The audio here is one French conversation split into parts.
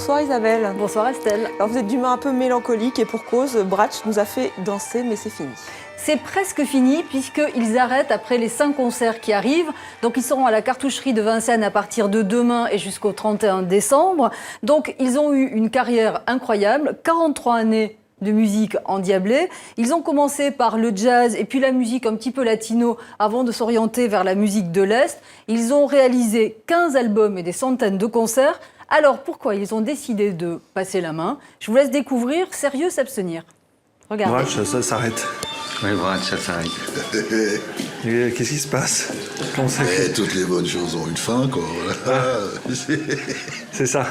Bonsoir Isabelle. Bonsoir Estelle. Alors vous êtes d'humeur un peu mélancolique et pour cause, Bratsch nous a fait danser mais c'est fini. C'est presque fini puisqu'ils arrêtent après les 5 concerts qui arrivent. Donc ils seront à la cartoucherie de Vincennes à partir de demain et jusqu'au 31 décembre. Donc ils ont eu une carrière incroyable, 43 années de musique endiablée. Ils ont commencé par le jazz et puis la musique un petit peu latino avant de s'orienter vers la musique de l'Est. Ils ont réalisé 15 albums et des centaines de concerts. Alors pourquoi ils ont décidé de passer la main? Je vous laisse découvrir Sérieux s'abstenir. Regardez. Bratsch, ça s'arrête. Oui, Bratsch, ça s'arrête. Qu'est-ce qui se passe? Toutes les bonnes choses ont une fin, quoi. C'est ça.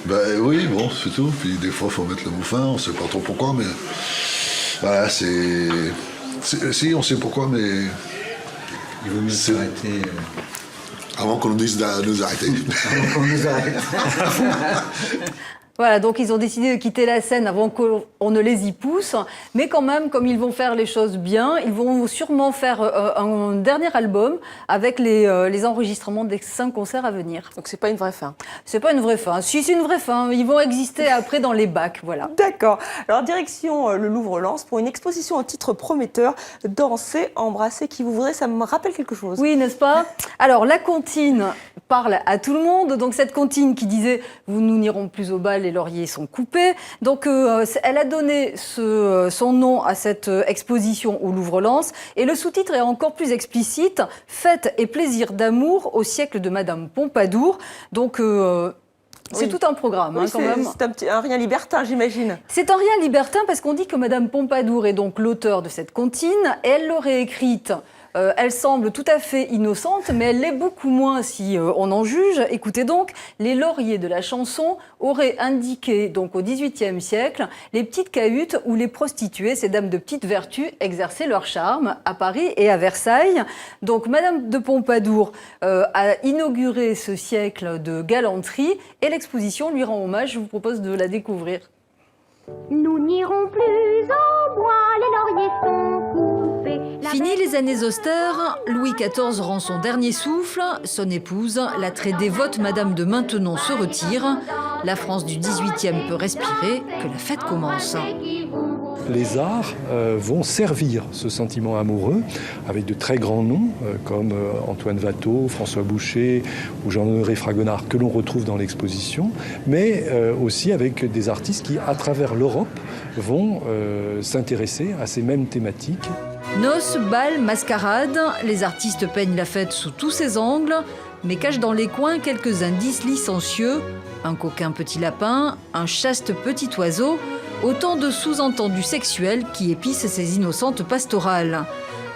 Ben oui, bon, c'est tout. Puis des fois, il faut mettre le mot fin, on sait pas trop pourquoi, mais... Voilà, Si, on sait pourquoi, mais... Il vaut mieux s'arrêter... Avant qu'on nous dise de nous arrêter. Avant qu'on nous arrête. Voilà, donc ils ont décidé de quitter la scène avant qu'on ne les y pousse. Mais quand même, comme ils vont faire les choses bien, ils vont sûrement faire un dernier album avec les enregistrements des 5 concerts à venir. Donc c'est pas une vraie fin. C'est pas une vraie fin. Si, c'est une vraie fin. Ils vont exister après dans les bacs, voilà. D'accord. Alors direction le Louvre-Lens pour une exposition au titre prometteur, Danser, embrasser qui vous voudrait. Ça me rappelle quelque chose. Oui, n'est-ce pas? Alors la comptine parle à tout le monde. Donc cette comptine qui disait « nous n'irons plus au bal, les lauriers sont coupés ». Donc elle a donné son nom à cette exposition au Louvre-Lens. Et le sous-titre est encore plus explicite « Fête et plaisir d'amour au siècle de Madame Pompadour ». Donc c'est tout un programme, oui, quand même. C'est un rien libertin, j'imagine. C'est un rien libertin parce qu'on dit que Madame Pompadour est donc l'auteur de cette comptine et elle l'aurait écrite. Elle semble tout à fait innocente, mais elle l'est beaucoup moins si on en juge. Écoutez donc, les lauriers de la chanson auraient indiqué donc au XVIIIe siècle les petites cahutes où les prostituées, ces dames de petite vertu, exerçaient leur charme à Paris et à Versailles. Donc Madame de Pompadour a inauguré ce siècle de galanterie et l'exposition lui rend hommage. Je vous propose de la découvrir. Nous n'irons plus au bois, les lauriers sont coupés. Fini les années austères, Louis XIV rend son dernier souffle, son épouse, la très dévote Madame de Maintenon se retire. La France du XVIIIe peut respirer, que la fête commence. Les arts vont servir ce sentiment amoureux avec de très grands noms comme Antoine Watteau, François Boucher ou Jean-Honoré Fragonard que l'on retrouve dans l'exposition, mais aussi avec des artistes qui, à travers l'Europe, vont s'intéresser à ces mêmes thématiques. Noces, bals, mascarades, les artistes peignent la fête sous tous ses angles, mais cachent dans les coins quelques indices licencieux, un coquin petit lapin, un chaste petit oiseau, autant de sous-entendus sexuels qui épicent ces innocentes pastorales.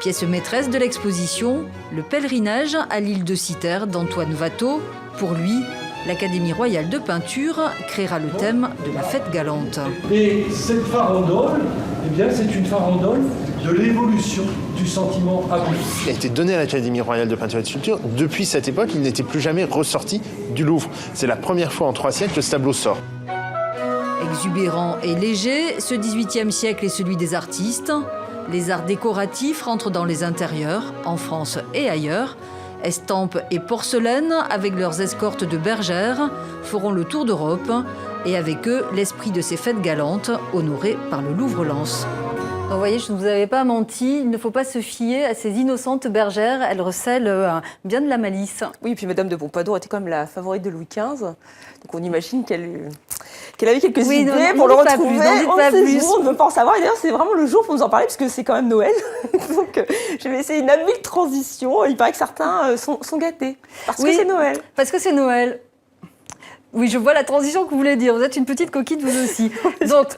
Pièce maîtresse de l'exposition, le pèlerinage à l'île de Cythère d'Antoine Watteau. Pour lui, l'Académie royale de peinture créera le thème de la fête galante. Et cette farandole, eh bien, c'est une farandole de l'évolution du sentiment amoureux. Il a été donné à l'Académie royale de peinture et de sculpture. Depuis cette époque, il n'était plus jamais ressorti du Louvre. C'est la première fois en 3 siècles que ce tableau sort. Exubérant et léger, ce XVIIIe siècle est celui des artistes. Les arts décoratifs rentrent dans les intérieurs, en France et ailleurs. Estampes et porcelaines, avec leurs escortes de bergères, feront le tour d'Europe. Et avec eux, l'esprit de ces fêtes galantes, honorées par le Louvre-Lens. Vous voyez, je ne vous avais pas menti, il ne faut pas se fier à ces innocentes bergères, elles recèlent bien de la malice. Oui, et puis Madame de Pompadour était quand même la favorite de Louis XV, donc on imagine qu'elle avait quelques idées pour le retrouver. On ne veut pas en savoir, et d'ailleurs c'est vraiment le jour pour nous en parler, parce que c'est quand même Noël, donc je vais essayer une habile transition, il paraît que certains sont gâtés, parce que c'est Noël. Parce que c'est Noël. Oui, je vois la transition que vous voulez dire, vous êtes une petite coquine vous aussi. Donc,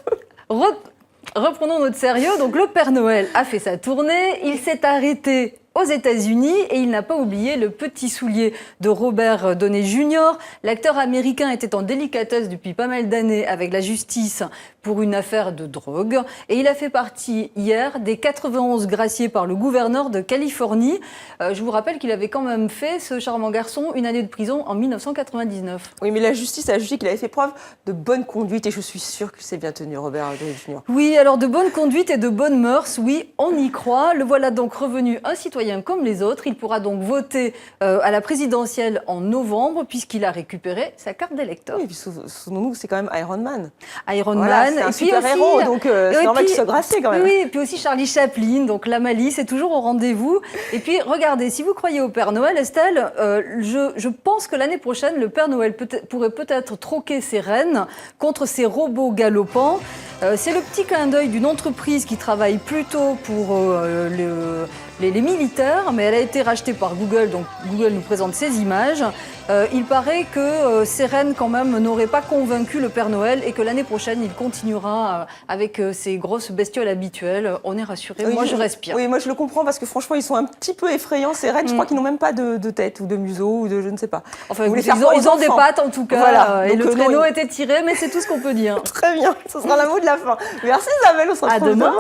reprenons notre sérieux. Donc, le Père Noël a fait sa tournée. Il s'est arrêté aux États-Unis et il n'a pas oublié le petit soulier de Robert Downey Jr. L'acteur américain était en délicatesse depuis pas mal d'années avec la justice pour une affaire de drogue. Et il a fait partie hier des 91 graciés par le gouverneur de Californie. Je vous rappelle qu'il avait quand même fait, ce charmant garçon, une année de prison en 1999. Oui, mais la justice a jugé qu'il avait fait preuve de bonne conduite et je suis sûre que c'est bien tenu, Robert Downey Jr. Oui, alors de bonne conduite et de bonnes mœurs, oui, on y croit. Le voilà donc revenu un citoyen comme les autres. Il pourra donc voter à la présidentielle en novembre puisqu'il a récupéré sa carte d'électeur. Oui, et puis souvenons-nous, c'est quand même Iron Man. Iron Voilà, Man. c'est un et puis super-héros, aussi, donc c'est normal qu'il soit gracié quand même. Oui, et puis aussi Charlie Chaplin, donc la malice est toujours au rendez-vous. Et puis regardez, si vous croyez au Père Noël, Estelle, je pense que l'année prochaine, le Père Noël pourrait peut-être troquer ses rennes contre ses robots galopants. C'est le petit clin d'œil d'une entreprise qui travaille plutôt pour les militaires, mais elle a été rachetée par Google, donc Google nous présente ces images. Il paraît que ces rennes, quand même, n'auraient pas convaincu le Père Noël et que l'année prochaine, il continuera avec ses grosses bestioles habituelles. On est rassurés, Oui, moi je respire. Oui, moi je le comprends parce que franchement, ils sont un petit peu effrayants, ces rennes. Je crois qu'ils n'ont même pas de tête ou de museau ou de je ne sais pas. Enfin, Vous ils ont des pattes en tout cas, voilà. et Donc, le traîneau était tiré, mais c'est tout ce qu'on peut dire. Très bien, ce sera le mot de la fin. Merci Isabelle, on se retrouve demain.